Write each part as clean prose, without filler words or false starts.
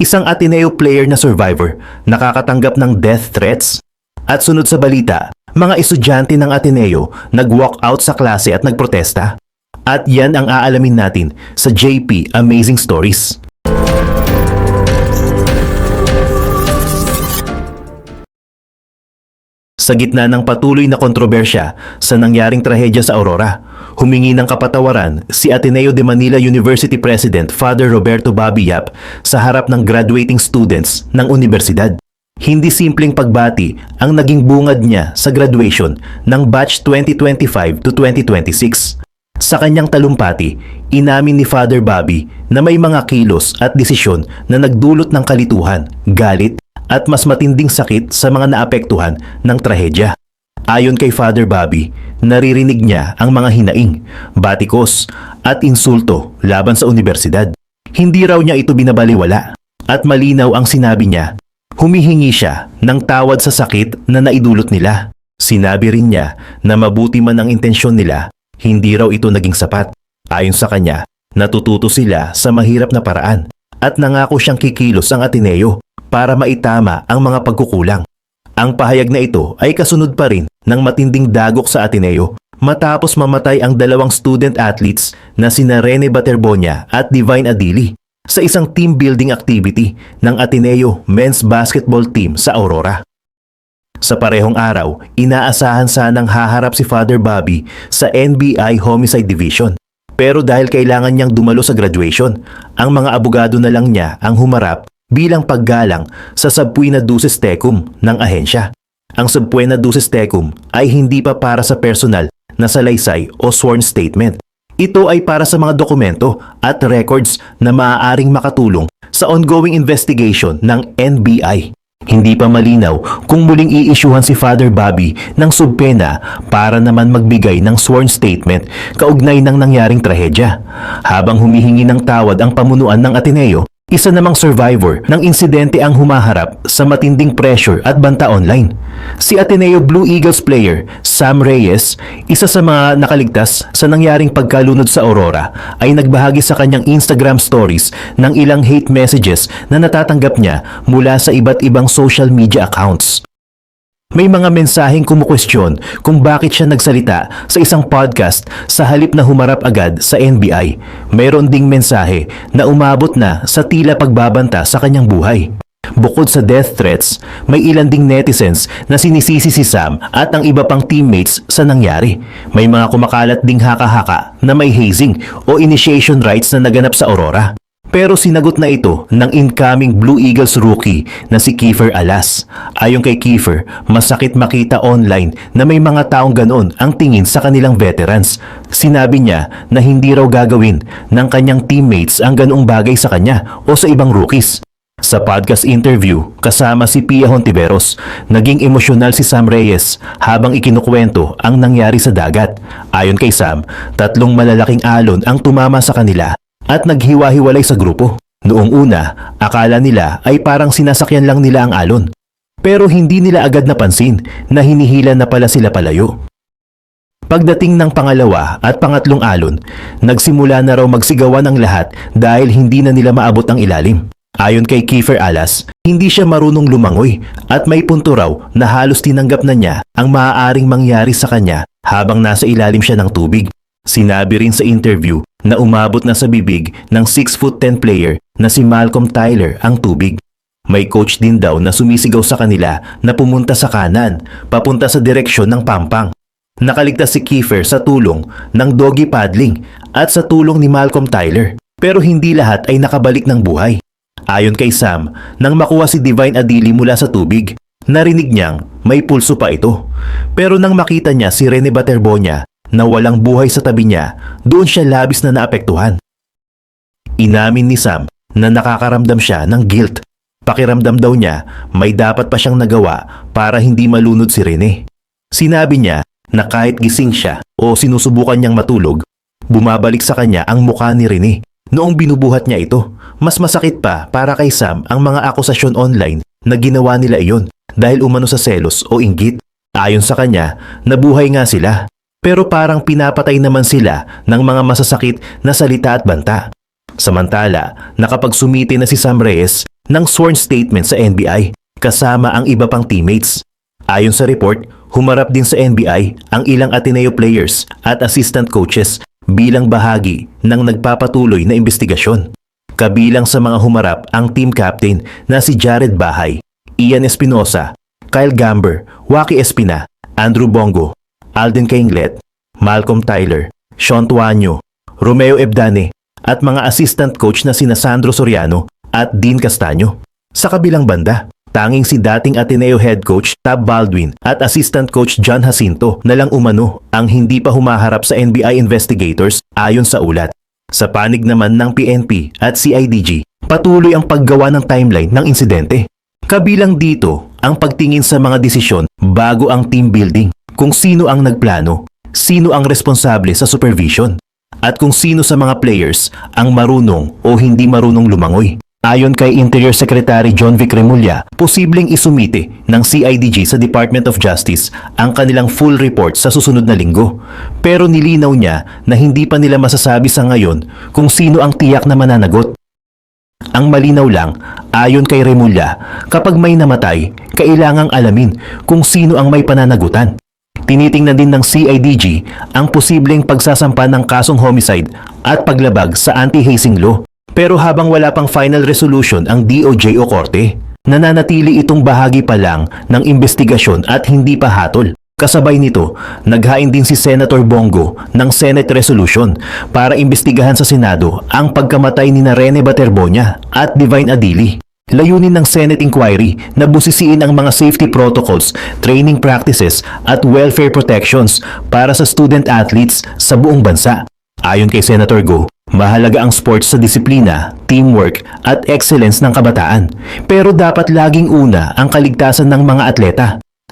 Isang Ateneo player na survivor, nakakatanggap ng death threats. At sunod sa balita, mga estudyante ng Ateneo nag-walk out sa klase at nagprotesta. At yan ang aalamin natin sa JP Amazing Stories. Sa gitna ng patuloy na kontrobersya sa nangyaring trahedya sa Aurora, humingi ng kapatawaran si Ateneo de Manila University President Father Roberto Bobby Yap sa harap ng graduating students ng universidad. Hindi simpleng pagbati ang naging bungad niya sa graduation ng batch 2025 to 2026. Sa kanyang talumpati, inamin ni Father Bobby na may mga kilos at desisyon na nagdulot ng kalituhan, galit, at mas matinding sakit sa mga naapektuhan ng trahedya. Ayon kay Father Bobby, naririnig niya ang mga hinaing, batikos at insulto laban sa universidad. Hindi raw niya ito binabaliwala at malinaw ang sinabi niya. Humihingi siya ng tawad sa sakit na naidulot nila. Sinabi rin niya na mabuti man ang intensyon nila, hindi raw ito naging sapat. Ayon sa kanya, natututo sila sa mahirap na paraan at nangako siyang kikilos ang Ateneo para maitama ang mga pagkukulang. Ang pahayag na ito ay kasunod pa rin ng matinding dagok sa Ateneo matapos mamatay ang dalawang student athletes na sina Rene Baterbonia at Divine Adili sa isang team building activity ng Ateneo men's basketball team sa Aurora. Sa parehong araw, inaasahan sanang haharap si Father Bobby sa NBI Homicide Division. Pero dahil kailangan niyang dumalo sa graduation, ang mga abogado na lang niya ang humarap bilang paggalang sa subpoena duces tecum ng ahensya. Ang subpoena duces tecum ay hindi pa para sa personal na salaysay o sworn statement. Ito ay para sa mga dokumento at records na maaaring makatulong sa ongoing investigation ng NBI. Hindi pa malinaw kung muling i-issuehan si Father Bobby ng subpena para naman magbigay ng sworn statement kaugnay ng nangyaring trahedya. Habang humihingi ng tawad ang pamunuan ng Ateneo, isa namang survivor ng insidente ang humaharap sa matinding pressure at banta online. Si Ateneo Blue Eagles player Sam Reyes, isa sa mga nakaligtas sa nangyaring pagkalunod sa Aurora, ay nagbahagi sa kanyang Instagram stories ng ilang hate messages na natatanggap niya mula sa iba't ibang social media accounts. May mga mensaheng kumukwestiyon kung bakit siya nagsalita sa isang podcast sa halip na humarap agad sa NBI. Mayroon ding mensahe na umabot na sa tila pagbabanta sa kanyang buhay. Bukod sa death threats, may ilan ding netizens na sinisisi si Sam at ang iba pang teammates sa nangyari. May mga kumakalat ding haka-haka na may hazing o initiation rites na naganap sa Aurora. Pero sinagot na ito ng incoming Blue Eagles rookie na si Kiefer Alas. Ayon kay Kiefer, masakit makita online na may mga taong ganoon ang tingin sa kanilang veterans. Sinabi niya na hindi raw gagawin ng kanyang teammates ang ganoong bagay sa kanya o sa ibang rookies. Sa podcast interview kasama si Pia Hontiveros, naging emosyonal si Sam Reyes habang ikinukwento ang nangyari sa dagat. Ayon kay Sam, 3 malalaking alon ang tumama sa kanila at naghiwa-hiwalay sa grupo. Noong una, akala nila ay parang sinasakyan lang nila ang alon. Pero hindi nila agad napansin na hinihila na pala sila palayo. Pagdating ng pangalawa at pangatlong alon, nagsimula na raw magsigawan ang lahat dahil hindi na nila maabot ang ilalim. Ayon kay Kiefer Alas, hindi siya marunong lumangoy at may punto raw na halos tinanggap na niya ang maaaring mangyari sa kanya habang nasa ilalim siya ng tubig. Sinabi rin sa interview na umabot na sa bibig ng 6'10" player na si Malcolm Tyler ang tubig. May coach din daw na sumisigaw sa kanila na pumunta sa kanan, papunta sa direksyon ng pampang. Nakaligtas si Kiefer sa tulong ng doggy paddling at sa tulong ni Malcolm Tyler, pero hindi lahat ay nakabalik ng buhay. Ayon kay Sam, nang makuha si Divine Adili mula sa tubig, narinig niyang may pulso pa ito. Pero nang makita niya si Rene Baterbonia na walang buhay sa tabi niya, doon siya labis na naapektuhan. Inamin ni Sam na nakakaramdam siya ng guilt. Pakiramdam daw niya may dapat pa siyang nagawa para hindi malunod si Rene. Sinabi niya na kahit gising siya o sinusubukan niyang matulog, bumabalik sa kanya ang mukha ni Rene. Noong binubuhat niya ito, mas masakit pa para kay Sam ang mga akusasyon online na ginawa nila iyon dahil umano sa selos o inggit. Ayon sa kanya, nabuhay nga sila. Pero parang pinapatay naman sila ng mga masasakit na salita at banta. Samantala, nakapagsumiti na si Sam Reyes, ng sworn statement sa NBI kasama ang iba pang teammates. Ayon sa report, humarap din sa NBI ang ilang Ateneo players at assistant coaches bilang bahagi ng nagpapatuloy na investigasyon. Kabilang sa mga humarap ang team captain na si Jared Bahay, Ian Espinosa, Kyle Gamber, Waki Espina, Andrew Bongo, Alden Kainglet, Malcolm Tyler, Sean Tuanyo, Romeo Ebdane at mga assistant coach na sina Sandro Soriano at Dean Castaño. Sa kabilang banda, tanging si dating Ateneo head coach Tab Baldwin at assistant coach John Jacinto na lang umano ang hindi pa humaharap sa NBI investigators ayon sa ulat. Sa panig naman ng PNP at CIDG, patuloy ang paggawa ng timeline ng insidente. Kabilang dito ang pagtingin sa mga desisyon bago ang team building, kung sino ang nagplano, sino ang responsable sa supervision, at kung sino sa mga players ang marunong o hindi marunong lumangoy. Ayon kay Interior Secretary John Vic Remulla, posibleng isumite ng CIDG sa Department of Justice ang kanilang full report sa susunod na linggo. Pero nilinaw niya na hindi pa nila masasabi sa ngayon kung sino ang tiyak na mananagot. Ang malinaw lang, ayon kay Remulla, kapag may namatay, kailangang alamin kung sino ang may pananagutan. Tinitingnan din ng CIDG ang posibleng pagsasampa ng kasong homicide at paglabag sa anti-hazing law. Pero habang wala pang final resolution ang DOJ o korte, nananatili itong bahagi pa lang ng investigasyon at hindi pa hatol. Kasabay nito, naghain din si Senator Bongo ng Senate resolution para imbestigahan sa Senado ang pagkamatay ni Rene Baterbonia at Divine Adili. Layunin ng Senate inquiry na busisiin ang mga safety protocols, training practices at welfare protections para sa student athletes sa buong bansa. Ayon kay Senator Go, mahalaga ang sports sa disiplina, teamwork at excellence ng kabataan. Pero dapat laging una ang kaligtasan ng mga atleta,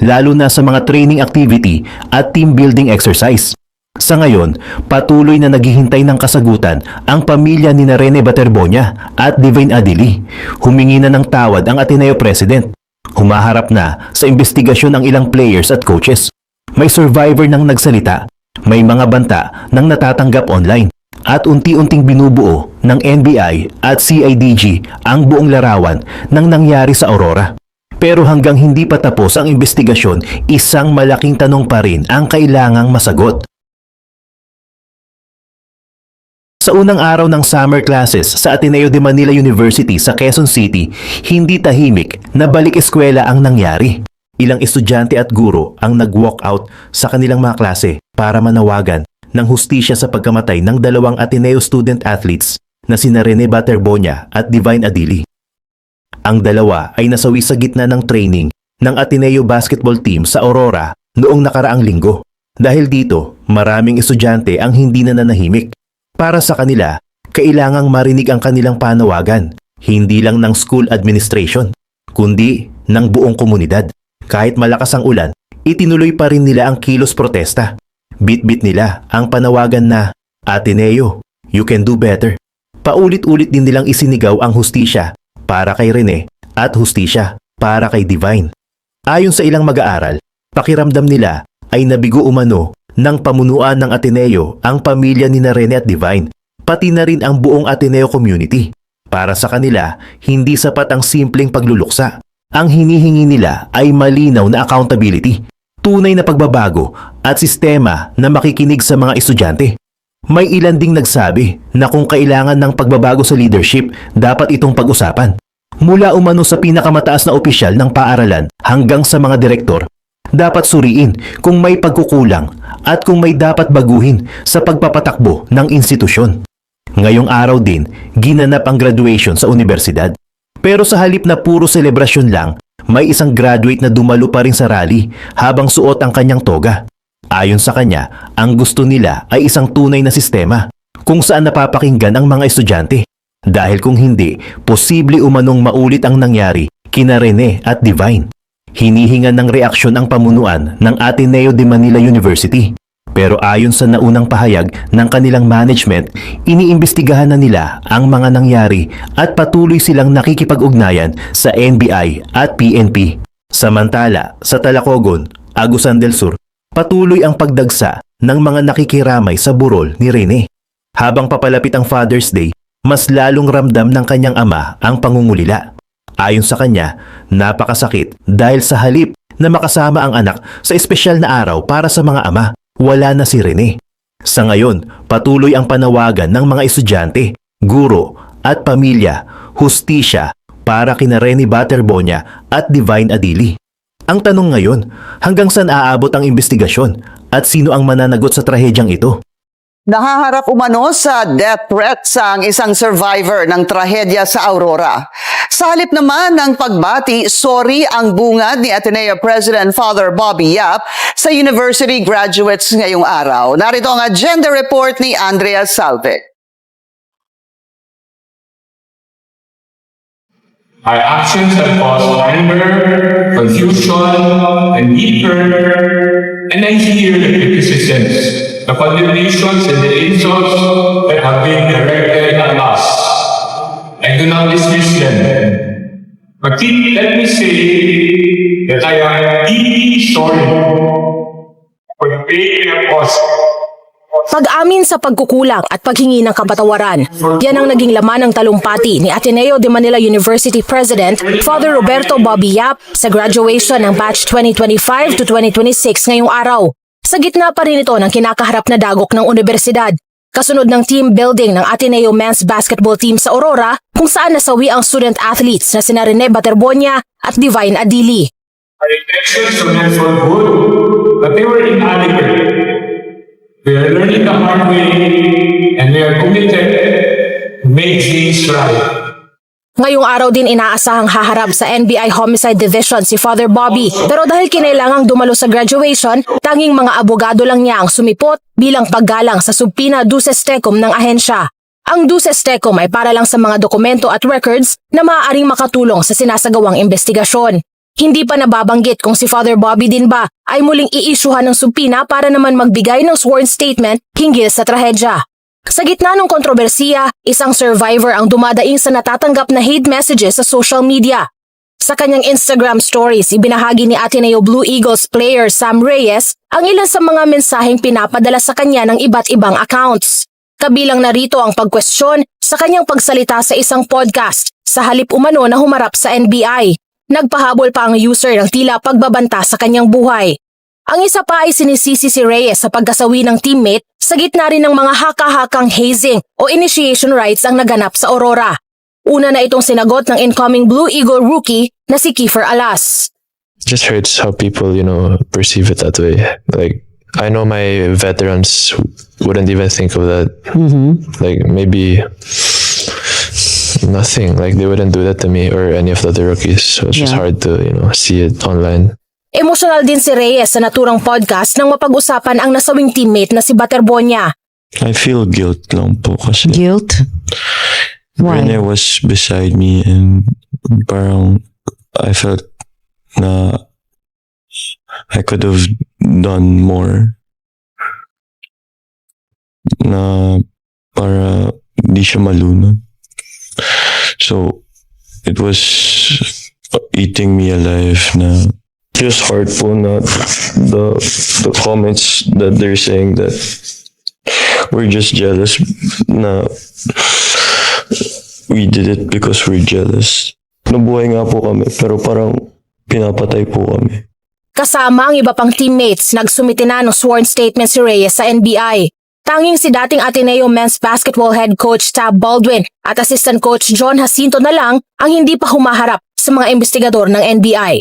lalo na sa mga training activity at team building exercise. Sa ngayon, patuloy na naghihintay ng kasagutan ang pamilya ni Rene Baterbonia at Divine Adili. Humingi na ng tawad ang Ateneo President. Humaharap na sa investigasyon ang ilang players at coaches. May survivor nang nagsalita. May mga banta nang natatanggap online at unti-unting binubuo ng NBI at CIDG ang buong larawan ng nangyari sa Aurora. Pero hanggang hindi pa tapos ang investigasyon, isang malaking tanong pa rin ang kailangang masagot. Sa unang araw ng summer classes sa Ateneo de Manila University sa Quezon City, hindi tahimik na balik eskwela ang nangyari. Ilang estudyante at guro ang nag-walk out sa kanilang mga klase para manawagan ng hustisya sa pagkamatay ng dalawang Ateneo student athletes na sina Rene Baterbonia at Divine Adili. Ang dalawa ay nasawi sa gitna ng training ng Ateneo basketball team sa Aurora noong nakaraang linggo. Dahil dito, maraming estudyante ang hindi na nanahimik. Para sa kanila, kailangang marinig ang kanilang panawagan, hindi lang ng school administration, kundi ng buong komunidad. Kahit malakas ang ulan, itinuloy pa rin nila ang kilos protesta. Bit-bit nila ang panawagan na, Ateneo, you can do better. Paulit-ulit din nilang isinigaw ang hustisya para kay Rene at hustisya para kay Divine. Ayon sa ilang mag-aaral, pakiramdam nila ay nabigo umano ng pamunuan ng Ateneo ang pamilya ni Rene at Divine, pati na rin ang buong Ateneo community. Para sa kanila, hindi sapat ang simpleng pagluluksa. Ang hinihingi nila ay malinaw na accountability, tunay na pagbabago at sistema na makikinig sa mga estudyante. May ilan ding nagsabi na kung kailangan ng pagbabago sa leadership, dapat itong pag-usapan. Mula umano sa pinakamataas na opisyal ng paaralan hanggang sa mga direktor, dapat suriin kung may pagkukulang at kung may dapat baguhin sa pagpapatakbo ng institusyon. Ngayong araw din, ginanap ang graduation sa universidad. Pero sa halip na puro selebrasyon lang, may isang graduate na dumalo pa rin sa rally habang suot ang kanyang toga. Ayon sa kanya, ang gusto nila ay isang tunay na sistema kung saan napapakinggan ang mga estudyante. Dahil kung hindi, posible umanong maulit ang nangyari kina Rene at Divine. Hinihingan ng reaksyon ang pamunuan ng Ateneo de Manila University. Pero ayon sa naunang pahayag ng kanilang management, iniimbestigahan na nila ang mga nangyari at patuloy silang nakikipag-ugnayan sa NBI at PNP. Samantala, sa Talacogon, Agusan del Sur, patuloy ang pagdagsa ng mga nakikiramay sa burol ni Rene. Habang papalapit ang Father's Day, mas lalong ramdam ng kanyang ama ang pangungulila. Ayon sa kanya, napakasakit dahil sa halip na makasama ang anak sa espesyal na araw para sa mga ama, wala na si Rene. Sa ngayon, patuloy ang panawagan ng mga estudyante, guro at pamilya, hustisya para kina Rene Baterbonia at Divine Adili. Ang tanong ngayon, hanggang saan aabot ang investigasyon at sino ang mananagot sa trahedyang ito? Nahaharap umano sa death threat ang isang survivor ng trahedya sa Aurora. Sa halip naman ng pagbati, sorry ang bungad ni Ateneo President Father Bobby Yap sa university graduates ngayong araw. Narito ang agenda report ni Andrea Salve. Our actions have caused anger, confusion, and deep hurt, and I hear the criticisms, the condemnations, and the insults that have been directed at us. I do not dismiss them, but let me say that I am deeply sorry for the pain they have caused. Pag-amin sa pagkukulang at paghingi ng kapatawaran, yan ang naging laman ng talumpati ni Ateneo de Manila University President Father Roberto Bobby Yap sa graduation ng batch 2025 to 2026 ngayong araw. Sa gitna pa rin ito ng kinakaharap na dagok ng universidad, kasunod ng team building ng Ateneo Men's Basketball Team sa Aurora kung saan nasawi ang student athletes na sina Rene Baterbonia at Divine Adili. Our intentions were meant for good, but they were inadequate. We are learning the hard way, and we are committed to make things right. Ngayong araw din inaasahang haharap sa NBI Homicide Division si Father Bobby, pero dahil kinailangang dumalo sa graduation, tanging mga abogado lang niya ang sumipot bilang paggalang sa subpoena duces tecum ng ahensya. Ang duces tecum ay para lang sa mga dokumento at records na maaaring makatulong sa sinasagawang investigasyon. Hindi pa nababanggit kung si Father Bobby din ba ay muling iisyuhan ng subpoena para naman magbigay ng sworn statement hinggil sa trahedya. Sa gitna ng kontrobersiya, isang survivor ang dumadaing sa natatanggap na hate messages sa social media. Sa kanyang Instagram stories, ibinahagi ni Ateneo Blue Eagles player Sam Reyes ang ilan sa mga mensaheng pinapadala sa kanya ng iba't ibang accounts. Kabilang narito ang pagkwestiyon sa kanyang pagsalita sa isang podcast sa halip umano na humarap sa NBI. Nagpahabol pa ang user ng tila pagbabanta sa kanyang buhay. Ang isa pa ay sinisisi si Reyes sa pagkasawi ng teammate sa gitna rin ng mga haka-hakang hazing o initiation rites ang naganap sa Aurora. Una na itong sinagot ng incoming Blue Eagle rookie na si Kiefer Alas. It just hurts how people, perceive it that way. Like, I know my veterans wouldn't even think of that. Like, maybe nothing. Like, they wouldn't do that to me or any of the other rookies. So it's just hard to, see it online. Emosyonal din si Reyes sa naturang podcast nang mapag-usapan ang nasawing teammate na si Baterbonia. I feel guilt lang po kasi Guilt? Why? Rene was beside me and parang I felt na I could have done more na para di siya malunod. So it was eating me alive na just hard po na the comments that they're saying that we're just jealous na we did it because we're jealous. Nabuhay nga po kami pero parang pinapatay po kami. Kasama ang iba pang teammates, nagsumite na ng sworn statement si Reyes sa NBI. Tanging si dating Ateneo Men's Basketball Head Coach Tab Baldwin at Assistant Coach John Jacinto na lang ang hindi pa humaharap sa mga investigador ng NBI.